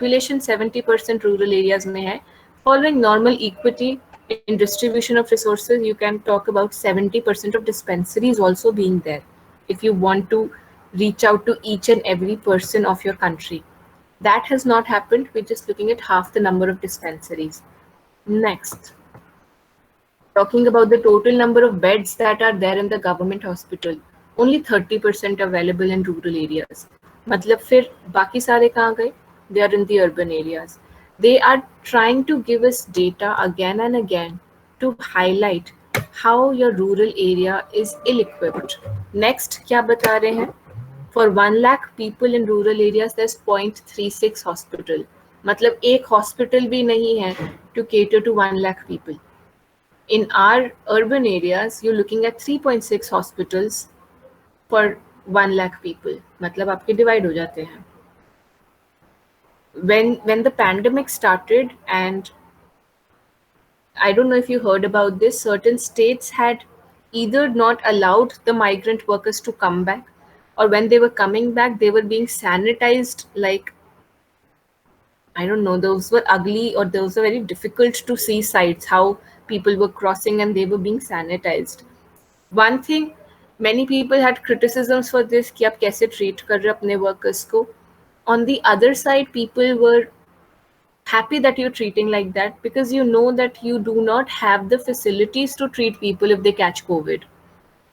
population 70% rural areas में है. Following normal equity in distribution of resources, you can talk about 70% of dispensaries also being there. If you want to reach out to each and every person of your country, that has not happened. We're just looking at half the number of dispensaries. Next, talking about the total number of beds that are there in the government hospital, only 30% available in rural areas. मतलब फिर बाकी सारे कहाँ गए? They are in the urban areas. They are trying to give us data again and again to highlight how your rural area is ill-equipped. Next, क्या बता रहे हैं? For 1 lakh people in rural areas, there's 0.36 hospital. मतलब एक hospital भी नहीं है to cater to 1 lakh people. In our urban areas, you're looking at 3.6 hospitals for 1 lakh people. मतलब आपके divide हो जाते हैं. When the pandemic started, and I don't know if you heard about this, certain states had either not allowed the migrant workers to come back, or when they were coming back, they were being sanitized like, I don't know, those were ugly, or those were very difficult to see sights, how people were crossing and they were being sanitized. One thing, many people had criticisms for this कि आप कैसे treat कर रहे अपने workers को. On the other side, people were happy that you're treating like that, because you know that you do not have the facilities to treat people if they catch COVID.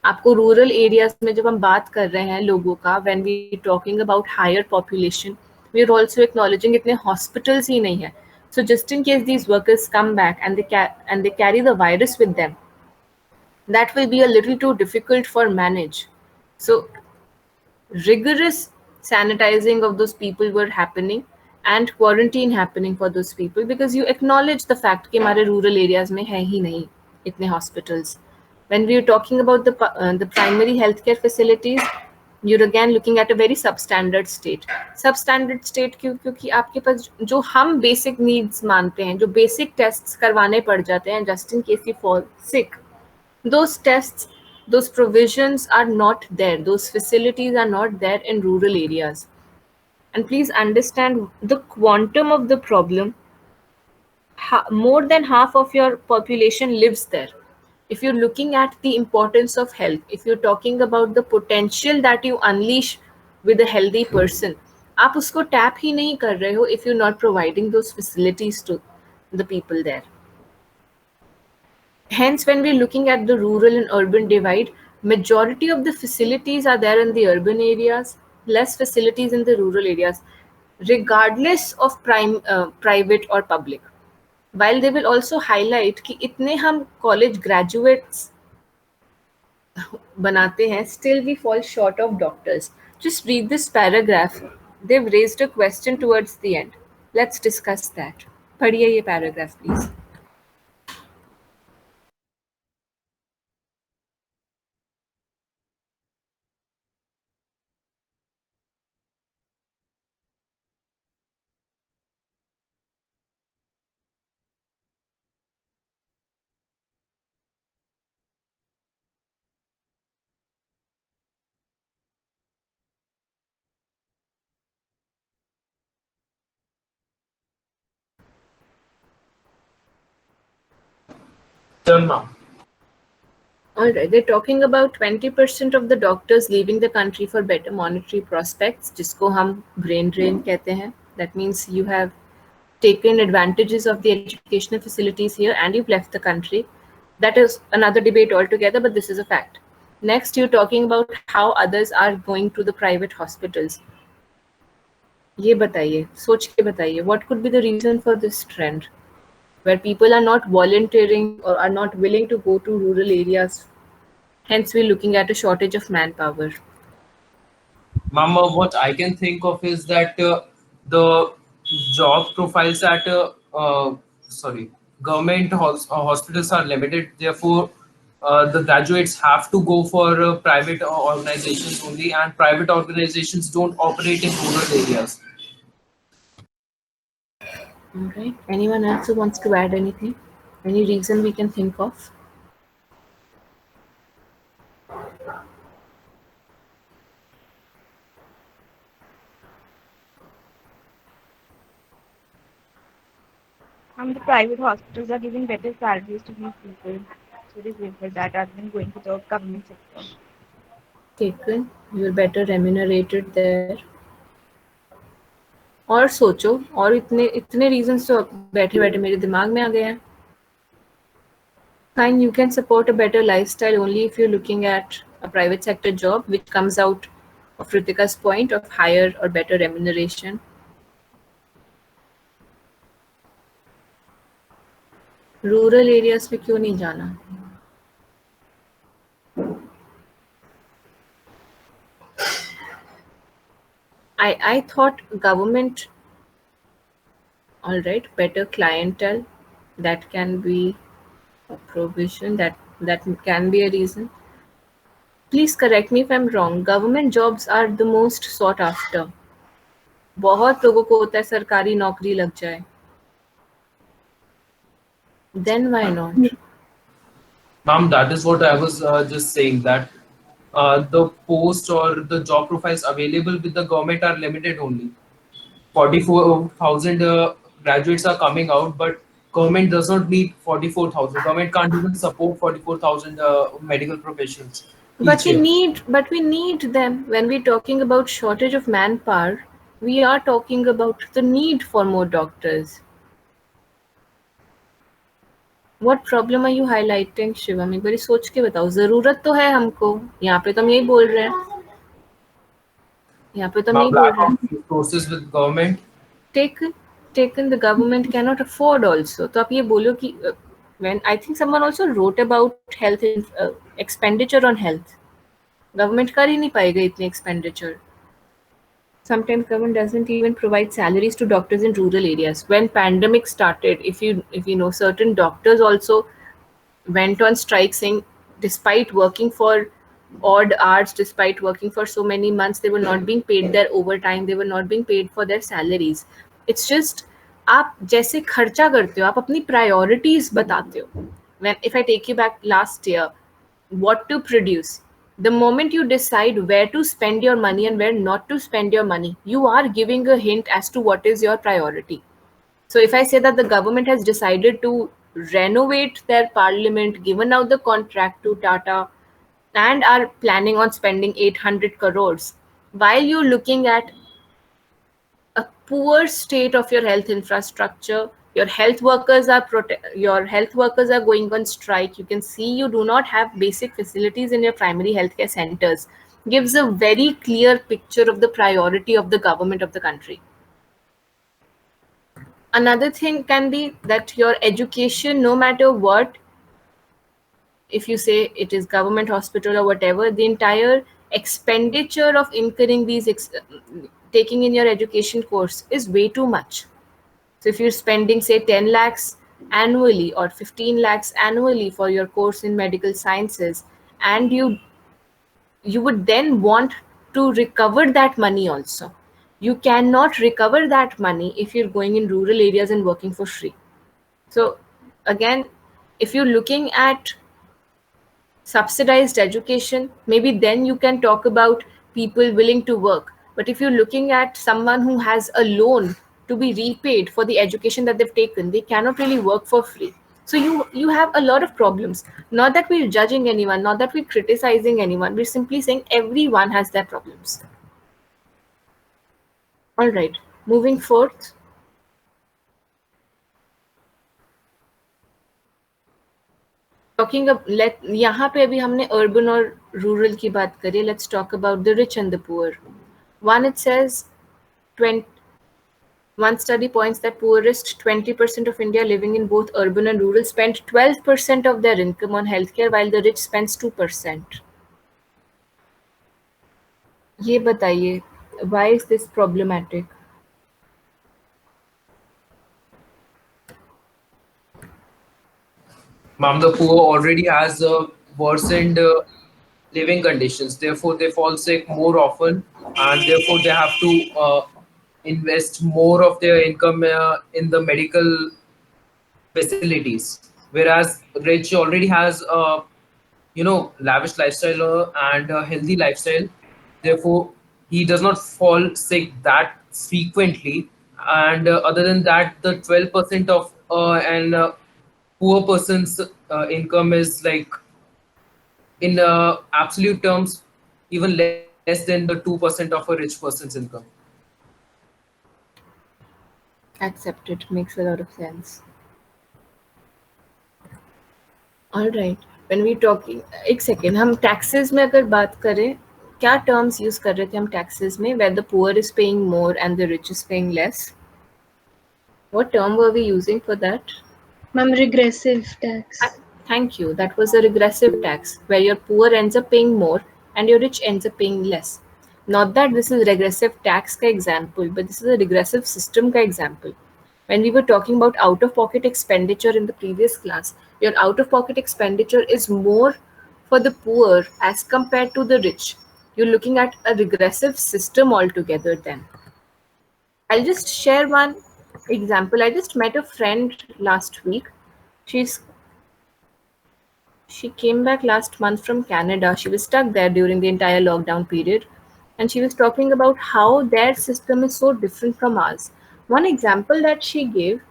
आपको rural areas में जब हम बात कर रहे हैं लोगों का, when we talking about higher population, we are also acknowledging इतने हॉस्पिटल्स ही नहीं है. So just in case these workers come back and they carry the virus with them, that will be a little too difficult for manage. So rigorous sanitizing of those people were happening, and quarantine happening for those people, because you acknowledge the fact कि हमारे rural areas में है ही नहीं इतने hospitals. When we are talking about the primary healthcare facilities, you're again looking at a very substandard state. Substandard state क्यों? क्योंकि आपके पास जो हम basic needs मानते हैं, जो basic tests करवाने पड़ जाते हैं just in case you fall sick, those tests, those provisions are not there, those facilities are not there in rural areas. And please understand the quantum of the problem. More than half of your population lives there. If you're looking at the importance of health, if you're talking about the potential that you unleash with a healthy person, आप उसको tap ही नहीं कर रहे हो if you're not providing those facilities to the people there. Hence, when we're looking at the rural and urban divide, majority of the facilities are there in the urban areas, less facilities in the rural areas, regardless of private or public. While they will also highlight कि इतने हम college graduates बनाते हैं, still we fall short of doctors. Just read this paragraph. They've raised a question towards the end. Let's discuss that. पढ़िए ये paragraph, please. Done now. All right, they're talking about 20% of the doctors leaving the country for better monetary prospects, जिसको हम brain drain कहते हैं. That means you have taken advantages of the educational facilities here and you've left the country. That is another debate altogether, but this is a fact. Next, you're talking about how others are going to the private hospitals. ये बताइए, सोच के बताइए, what could be the reason for this trend, where people are not volunteering or are not willing to go to rural areas? Hence, we're looking at a shortage of manpower. Mama, what I can think of is that the job profiles at government hospitals are limited. Therefore, the graduates have to go for private organizations only, and private organizations don't operate in rural areas. All right. Anyone else who wants to add anything? Any reason we can think of? The private hospitals are giving better salaries to these people, so they prefer that rather than going to the government sector. Taken, you're better remunerated there. और सोचो, और इतने इतने reasons तो बैठे बैठे मेरे दिमाग में आ गए हैं. Fine, you can support a better lifestyle only if you're looking at a private sector job, which comes out of Ritika's point of higher or better remuneration. Rural areas पे क्यों नहीं जाना? I thought government, all right, better clientele, that can be a provision, that can be a reason. Please correct me if I'm wrong. Government jobs are the most sought after. बहुत लोगों को होता है सरकारी नौकरी लग जाए. Then why not? Ma'am, that is what I was just saying, that the post or the job profiles available with the government are limited only. 44,000 graduates are coming out, but government does not need 44,000. Government can't even support 44,000 medical professionals But each year. we need them. When we're talking about shortage of manpower, we are talking about the need for more doctors. What problem are you highlighting, Shivam? एक बारी सोच के बताओ. जरूरत तो है हमको. यहाँ पे तो हम यही बोल रहे हैं. यहाँ पे तो हम Now, यही बोल lack रहे of हैं. resources with government. Taken, taken. The government cannot afford also. तो आप ये बोलो कि when I think someone also wrote about health in expenditure on health. Government कर ही नहीं पाएगा इतनी expenditure. Sometimes government doesn't even provide salaries to doctors in rural areas. When pandemic started, if you know, certain doctors also went on strike saying despite working for odd hours, despite working for so many months, they were not being paid their overtime, they were not being paid for their salaries. It's just आप जैसे खर्चा करते हो, आप अपनी priorities बताते हो. When if I take you back last year, what to produce, the moment you decide where to spend your money and where not to spend your money, you are giving a hint as to what is your priority. So if I say that the government has decided to renovate their parliament, given out the contract to Tata, and are planning on spending 800 crores, while you're looking at a poor state of your health infrastructure, your health workers are going on strike. You can see you do not have basic facilities in your primary healthcare centers. Gives a very clear picture of the priority of the government of the country. Another thing can be that your education, no matter what, if you say it is government hospital or whatever, the entire expenditure of incurring taking in your education course is way too much. So if you're spending say 10 lakhs annually or 15 lakhs annually for your course in medical sciences, and you would then want to recover that money also. You cannot recover that money if you're going in rural areas and working for free. So again, if you're looking at subsidized education, maybe then you can talk about people willing to work. But if you're looking at someone who has a loan to be repaid for the education that they've taken, they cannot really work for free. So you have a lot of problems. Not that we're judging anyone, not that we're criticizing anyone. We're simply saying everyone has their problems. All right, moving forth. Let यहाँ पे अभी हमने urban और rural की बात करी. Let's talk about the rich and the poor. One, it says 20, one study points that poorest 20% of India living in both urban and rural spend 12% of their income on healthcare, while the rich spends 2%. ये बताइए, why is this problematic? Ma'am, the poor already has worsened living conditions. Therefore, they fall sick more often, and therefore they have to invest more of their income in the medical facilities. Whereas rich already has lavish lifestyle and a healthy lifestyle. Therefore, he does not fall sick that frequently. And other than that, the 12% of and poor person's income is like in absolute terms even less than the 2% of a rich person's income. Accepted. Makes a lot of sense. All right. When we talking, एक second, हम taxes में अगर बात करें, क्या terms use कर रहे थे हम टैक्सेस में, where the poor is paying more and the rich is paying less? What term were we using for that? Ma'am, regressive tax. Thank you. That was a regressive tax where your poor ends up paying more and your rich ends up paying less. Not that this is regressive tax ka example, but this is a regressive system ka example. When we were talking about out-of-pocket expenditure in the previous class, your out-of-pocket expenditure is more for the poor as compared to the rich. You're looking at a regressive system altogether then. I'll just share one example. I just met a friend last week. She came back last month from Canada. She was stuck there during the entire lockdown period. And she was talking about how their system is so different from ours. One example that she gave,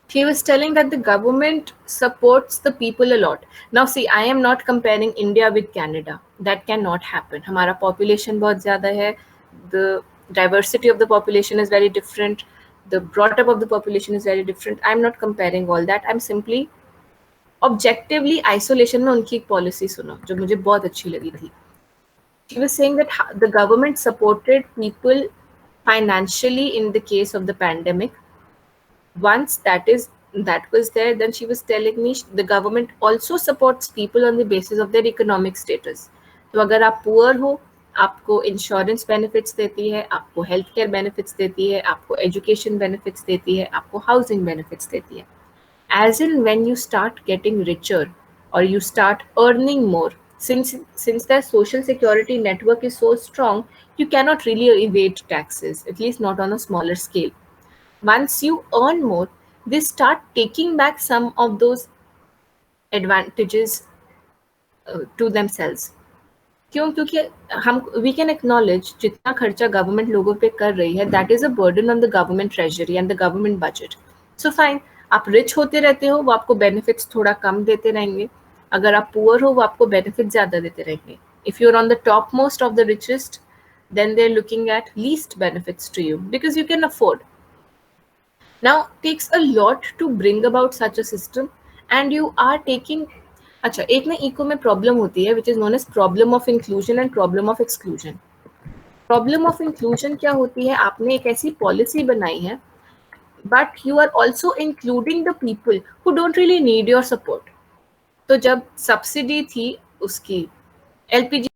she was telling that the government supports the people a lot. Now see, I am not comparing India with Canada. That cannot happen. Hamara population bahut zyada hai. The diversity of the population is very different. The brought up of the population is very different. I'm not comparing all that. I'm simply objectively isolation में उनकी एक policy सुनो जो मुझे बहुत अच्छी लगी थी. She was saying that the government supported people financially in the case of the pandemic. Once that was there, then she was telling me the government also supports people on the basis of their economic status. तो अगर आप poor हो, आपको insurance benefits देती है, आपको health care benefits देती है, आपको एजुकेशन बेनिफिट्स देती है, आपको हाउसिंग बेनिफिट्स देती है. As in when you start getting richer or you start earning more, since their social security network is so strong, you cannot really evade taxes, at least not on a smaller scale. Once you earn more, they start taking back some of those advantages to themselves. क्यों? क्योंकि हम we can acknowledge जितना खर्चा government लोगों पे कर रही है, that is a burden on the government treasury and the government budget. So fine, आप रिच होते रहते हो, वो आपको बेनिफिट्स थोड़ा कम देते रहेंगे. अगर आप पुअर हो, वो आपको बेनिफिट ज़्यादा देते रहेंगे. If you are on the top most of the richest, then they're looking at least benefits to you because you can afford. Now takes a lot to bring about such a system, and you are taking. अच्छा, एक ना eco में problem होती है which is known as problem of inclusion and problem of exclusion. Problem of inclusion क्या होती है? आपने एक ऐसी पॉलिसी बनाई है but you are also including the people who don't really need your support. तो जब सब्सिडी थी उसकी, एलपीजी